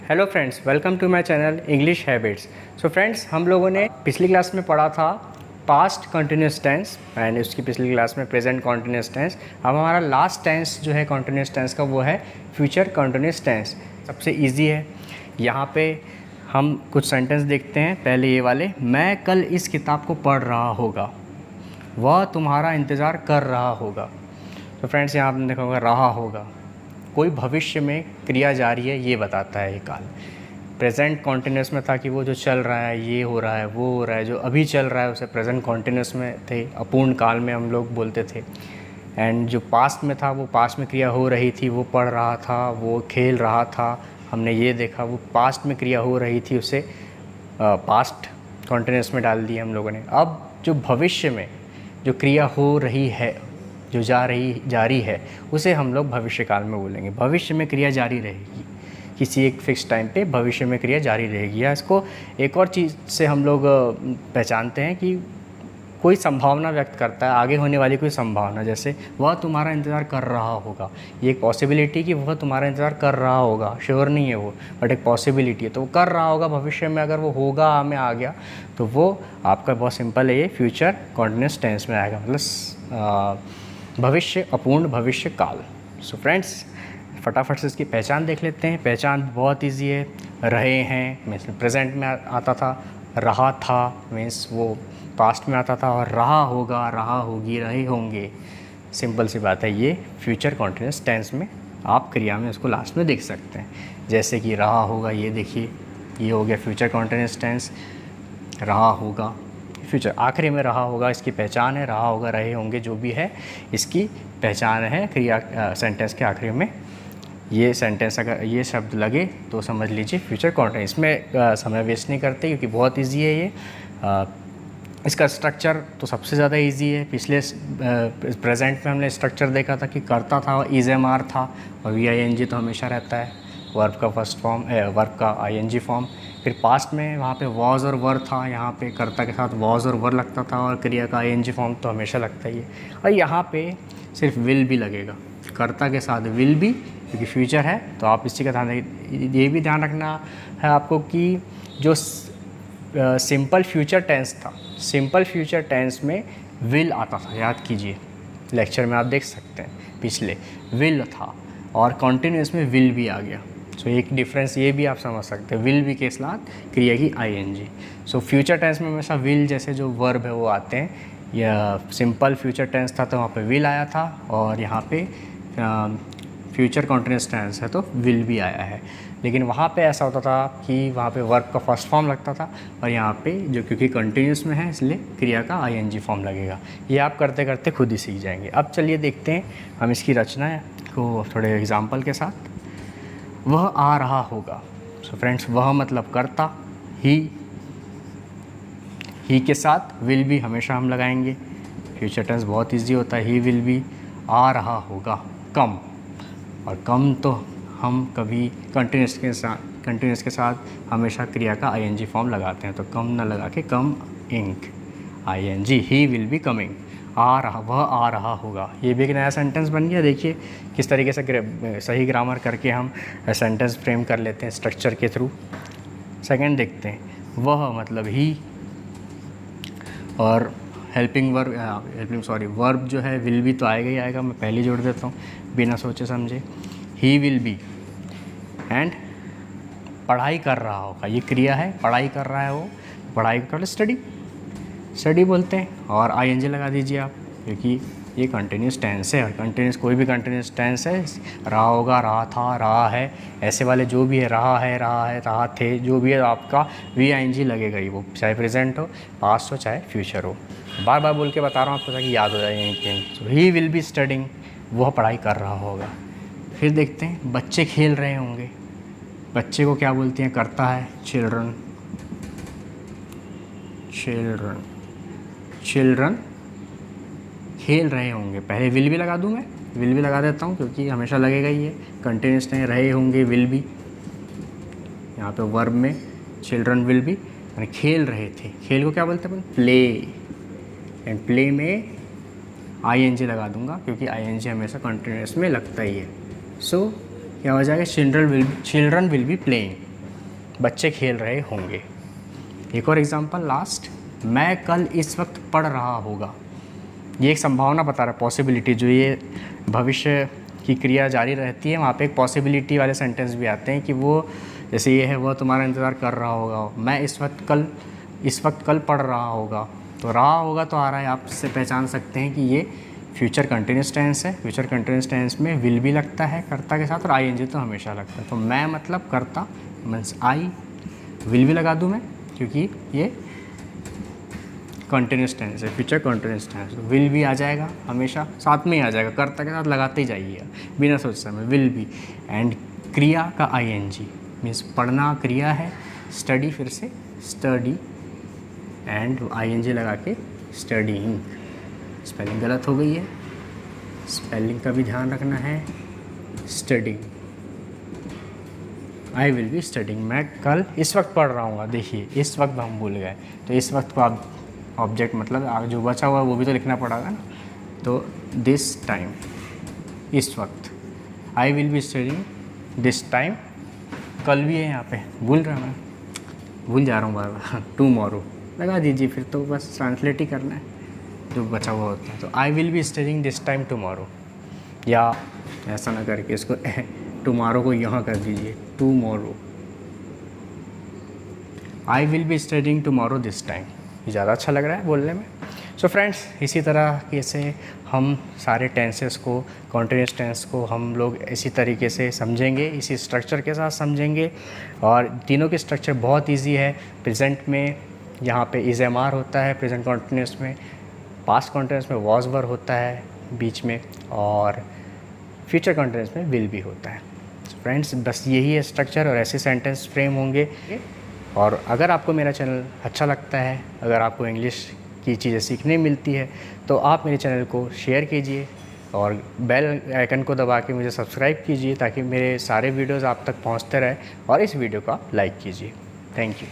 Hello friends, welcome to my channel English habits. So friends, हम लोगों ने पिछली क्लास में पढ़ा था पास्ट कंटिन्यूस टेंस एंड उसकी पिछली क्लास में प्रेजेंट कंटिन्यूस टेंस। अब हमारा लास्ट टेंस जो है कंटिन्यूस टेंस का वो है फ्यूचर कंटिन्यूस टेंस। सबसे इजी है। यहाँ पे हम कुछ सेंटेंस देखते हैं। पहले ये वाले, मैं कल इस किताब को पढ़ रहा होगा, वह तुम्हारा इंतज़ार कर रहा होगा। तो फ्रेंड्स, यहाँ आपने देखा होगा रहा होगा, कोई भविष्य में क्रिया जारी है ये बताता है ये काल। प्रेजेंट कॉन्टिन्यूस में था कि वो जो चल रहा है ये हो रहा है वो हो रहा है, जो अभी चल रहा है उसे प्रेजेंट कॉन्टिन्यूस में थे, अपूर्ण काल में हम लोग बोलते थे। एंड जो पास्ट में था वो पास्ट में क्रिया हो रही थी, वो पढ़ रहा था, वो खेल रहा था, हमने ये देखा वो पास्ट में क्रिया हो रही थी, उसे पास्ट कॉन्टिन्यूस में डाल दिया हम लोगों ने। अब जो भविष्य में जो क्रिया हो रही है, जो जारी है, उसे हम लोग भविष्य काल में बोलेंगे। भविष्य में क्रिया जारी रहेगी, किसी एक फिक्स टाइम पे भविष्य में क्रिया जारी रहेगी। या इसको एक और चीज़ से हम लोग पहचानते हैं कि कोई संभावना व्यक्त करता है, आगे होने वाली कोई संभावना। जैसे वह तुम्हारा इंतज़ार कर रहा होगा, ये एक पॉसिबिलिटी कि वह तुम्हारा इंतज़ार कर रहा होगा, श्योर नहीं है वो, बट एक पॉसिबिलिटी है। तो वो कर रहा होगा भविष्य में, अगर वो होगा में आ गया तो वो आपका बहुत सिंपल है, ये फ्यूचर कॉन्टिन्यूस टेंस में आएगा, मतलब भविष्य, अपूर्ण भविष्य काल। सो फ्रेंड्स, फटाफट से इसकी पहचान देख लेते हैं। पहचान बहुत इजी है। रहे हैं मीन्स प्रेजेंट में आता था, रहा था मीन्स वो पास्ट में आता था, और रहा होगा, रहा होगी, रहे होंगे, सिंपल सी बात है। ये फ्यूचर कॉन्टिन्यूस टेंस में आप क्रिया में उसको लास्ट में देख सकते हैं। जैसे कि रहा होगा, ये देखिए, ये हो गया फ्यूचर कॉन्टिन्यूस टेंस। रहा होगा फ्यूचर, आखिरी में रहा होगा, इसकी पहचान है। रहा होगा, रहे होंगे, जो भी है इसकी पहचान है क्रिया सेंटेंस के आखिरी में। ये सेंटेंस अगर ये शब्द लगे तो समझ लीजिए फ्यूचर कॉन्टिन्यूस। इसमें समय वेस्ट नहीं करते क्योंकि बहुत इजी है ये। इसका स्ट्रक्चर तो सबसे ज़्यादा इजी है। पिछले प्रेजेंट में हमने स्ट्रक्चर देखा था कि करता था, इज एम आर था, और वी आई एन जी तो हमेशा रहता है, वर्ब का फर्स्ट फॉर्म, वर्ब का आई एन जी फॉर्म। फिर पास्ट में वहाँ पे वॉज और वर था, यहाँ पे कर्ता के साथ वॉज और वर लगता था, और क्रिया का आई एन जी फॉर्म तो हमेशा लगता ही है। और यहाँ पे सिर्फ विल भी लगेगा, कर्ता के साथ विल भी, क्योंकि फ्यूचर है। तो आप इसी का ध्यान, ये भी ध्यान रखना है आपको कि जो सिंपल फ्यूचर टेंस था, सिंपल फ्यूचर टेंस में विल आता था, याद कीजिए, लेक्चर में आप देख सकते हैं पिछले विल था, और कॉन्टिन्यूस में विल भी आ गया। सो एक डिफरेंस ये भी आप समझ सकते हैं, विल भी के साथ क्रिया की I N G. So future tense में हमेशा विल जैसे जो वर्ब है वो आते हैं। या सिंपल फ्यूचर टेंस था तो वहाँ पे विल आया था, और यहाँ पे फ्यूचर कॉन्टिन्यूस टेंस है तो विल भी आया है। लेकिन वहाँ पे ऐसा होता था कि वहाँ पे वर्ब का फर्स्ट फॉर्म लगता था, और यहाँ पे जो क्योंकि कंटिन्यूस में है इसलिए क्रिया का आई एन जी फॉर्म लगेगा। ये आप करते करते खुद ही सीख जाएंगे। अब चलिए देखते हैं हम इसकी रचना को थोड़े एग्जाम्पल के साथ। वह आ रहा होगा। सो फ्रेंड्स, वह मतलब करता, ही के साथ विल भी हमेशा हम लगाएंगे। फ्यूचर टेंस बहुत इजी होता है, ही विल भी। आ रहा होगा, कम, और कम तो हम कभी कंटिन्यूस के साथ हमेशा क्रिया का आई एन जी फॉर्म लगाते हैं, तो कम ना लगा के कम इंक I N G, he will be coming. आ रहा, वह आ रहा होगा, ये भी एक नया सेंटेंस बन गया। देखिए किस तरीके से सही ग्रामर करके हम सेंटेंस फ्रेम कर लेते हैं स्ट्रक्चर के थ्रू। सेकंड देखते हैं, वह मतलब ही, और वर्ब जो है विल भी तो आएगा ही आएगा, मैं पहले जोड़ देता हूँ बिना सोचे समझे। ही विल बी, एंड पढ़ाई कर रहा होगा, ये क्रिया है, पढ़ाई कर रहा है वो, पढ़ाई कर स्टडी बोलते हैं, और आई एन जी लगा दीजिए आप, क्योंकि ये कंटिन्यूस टेंस है। और कंटिन्यूस कोई भी कंटिन्यूस टेंस है, रहा होगा, रहा था, रहा है, ऐसे वाले जो भी है, रहा थे, जो भी है आपका वी आई एन जी लगेगा ही, वो चाहे प्रेजेंट हो, पास्ट हो, चाहे फ्यूचर हो। बार बार बोल के बता रहा हूँ आपको ताकि याद हो जाए यहीं। सो ही विल बी स्टडिंग, वह पढ़ाई कर रहा होगा। फिर देखते हैं, बच्चे खेल रहे होंगे। बच्चे को क्या बोलते हैं, करता है, चिल्ड्रन खेल रहे होंगे। पहले विल भी लगा दूँ, मैं विल भी लगा देता हूँ क्योंकि हमेशा लगेगा ही है, कंटिन्यूस नहीं, रहे होंगे, विल भी। यहाँ पे वर्ब में चिल्ड्रन विल भी, यानी खेल रहे थे। खेल को क्या बोलते हैं, प्ले, एंड प्ले में आई एन जी लगा दूंगा क्योंकि आई एन जी हमेशा कंटिन्यूस में लगता ही है। सो क्या हो जाएगा, चिल्ड्रन विल बी प्लेइंग, बच्चे खेल रहे होंगे। एक और एग्जांपल लास्ट, मैं कल इस वक्त पढ़ रहा होगा। ये एक संभावना बता रहा है, पॉसिबिलिटी। जो ये भविष्य की क्रिया जारी रहती है वहाँ पे एक पॉसिबिलिटी वाले सेंटेंस भी आते हैं कि वो जैसे ये है, वह तुम्हारा इंतज़ार कर रहा होगा। मैं इस वक्त कल पढ़ रहा होगा। तो रहा होगा तो आ रहा है, आप इससे पहचान सकते हैं कि ये फ्यूचर कंटिन्यूस टेंस है। फ्यूचर कंटिन्यूस टेंस में विल भी लगता है कर्ता के साथ और आईएनजी तो हमेशा लगता है। तो मैं मतलब कर्ता मीन्स आई, विल भी लगा दूँ मैं क्योंकि ये कंटिन्यूस टेंस है, फ्यूचर कंटिन्यूस टेंस। विल भी आ जाएगा, हमेशा साथ में ही आ जाएगा, कर्ता के साथ लगाते ही जाइएगा बिना सोच समय, विल भी। एंड क्रिया का आईएनजी मीन्स पढ़ना क्रिया है, स्टडी फिर से स्टडी एंड आईएनजी लगा के स्टडीइंग। स्पेलिंग गलत हो गई है, स्पेलिंग का भी ध्यान रखना है। Studying, I will be studying, मैं कल इस वक्त पढ़ रहा हूँ। देखिए इस वक्त हम भूल गए, तो इस वक्त को आप ऑब्जेक्ट मतलब आगे जो बचा हुआ है वो भी तो लिखना पड़ेगा ना। तो दिस टाइम, इस वक्त। I will be studying this time, कल भी है यहाँ पे, भूल जा रहा हूँ बार बार। टुमारो लगा दीजिए, फिर तो बस ट्रांसलेट ही करना है जो बचा हुआ होता है। तो I will be studying this time tomorrow, या ऐसा ना करके इसको टुमारो को यहाँ कर दीजिए, tomorrow. I will be studying tomorrow this time, ये ज़्यादा अच्छा लग रहा है बोलने में। सो फ्रेंड्स, इसी तरह कैसे हम सारे टेंसेस को, कॉन्टिन्यूस टेंस को हम लोग इसी तरीके से समझेंगे, इसी स्ट्रक्चर के साथ समझेंगे। और तीनों की स्ट्रक्चर बहुत इजी है। प्रेजेंट में यहाँ पे इज एम आर होता है, प्रेजेंट कॉन्टिन्यूस में। पास्ट कॉन्टिन्यूस में वॉज वर होता है बीच में, और फ्यूचर कॉन्टिन्यूस में विल भी होता है। फ्रेंड्स, बस यही है स्ट्रक्चर और ऐसे सेंटेंस फ्रेम होंगे। और अगर आपको मेरा चैनल अच्छा लगता है, अगर आपको इंग्लिश की चीज़ें सीखने मिलती है, तो आप मेरे चैनल को शेयर कीजिए और बेल आइकन को दबा के मुझे सब्सक्राइब कीजिए ताकि मेरे सारे वीडियोज़ आप तक पहुंचते रहे। और इस वीडियो को आप लाइक कीजिए। Thank you.